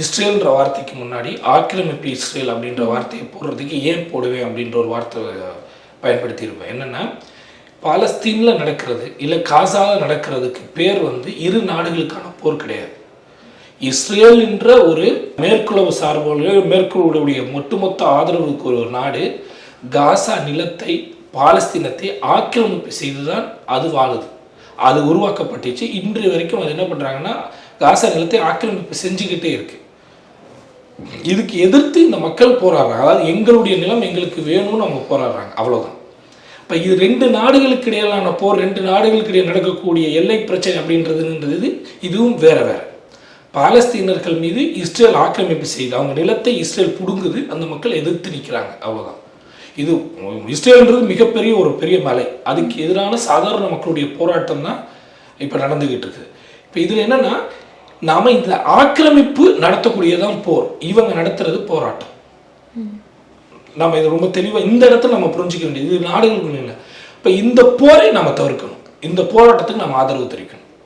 இஸ்ரேல்ன்ற வார்த்தைக்கு முன்னாடி ஆக்கிரமிப்பு இஸ்ரேல் அப்படின்ற வார்த்தையை போடுறதுக்கு ஏன் போடுவேன் அப்படின்ற ஒரு வார்த்தை பயன்படுத்தியிருப்பேன். என்னென்னா, பாலஸ்தீனில் நடக்கிறது இல்லை காசாவில் நடக்கிறதுக்கு பேர் இரு நாடுகளுக்கான போர் கிடையாது. இஸ்ரேல் என்ற ஒரு மேற்குலவு சார்புடைய மேற்குலவுடைய ஒட்டுமொத்த ஆதரவுக்கு ஒரு நாடு காசா நிலத்தை பாலஸ்தீனத்தை ஆக்கிரமிப்பு செய்துதான் அது வாழுது. அது உருவாக்கப்பட்டுச்சு. இன்று வரைக்கும் அது என்ன பண்ணுறாங்கன்னா, காசா நிலத்தை ஆக்கிரமிப்பு செஞ்சுக்கிட்டே இருக்கு. இதுக்கு எதிர்த்து இந்த மக்கள் போராடுறாங்க. அதாவது எங்களுடைய நிலம் எங்களுக்கு வேணும்னு அவங்க போராடுறாங்க, அவ்வளோதான். இப்போ இது ரெண்டு நாடுகளுக்கு இடையிலான போர், ரெண்டு நாடுகளுக்கு இடையே நடக்கக்கூடிய எல்லை பிரச்சனை அப்படின்றதுன்றது இதுவும் வேற வேற. பாலஸ்தீனர்கள் மீது இஸ்ரேல் ஆக்கிரமிப்பு செய்து அவங்க நிலத்தை இஸ்ரேல் புடுங்குது, அந்த மக்கள் எதிர்த்து நிற்கிறாங்க, அவ்வளோதான். இது இஸ்ரேல்ன்றது மிகப்பெரிய ஒரு பெரிய மலை, அதுக்கு எதிரான சாதாரண மக்களுடைய போராட்டம் தான் இப்போ நடந்துகிட்டு இருக்குது. இப்போ இதில் என்னன்னா, நாம இந்த ஆக்கிரமிப்பு நடத்தக்கூடியதான் போர், இவங்க நடத்துறது போராட்டம். நம்ம இது ரொம்ப தெளிவாக இந்த இடத்துல நம்ம புரிஞ்சிக்க வேண்டியது, இது நாடுகளுக்குள்ள இல்லை. இப்போ இந்த போரை நம்ம தவிர்க்கணும், இந்த போராட்டத்துக்கு நம்ம ஆதரவு தெரிவிக்கணும்.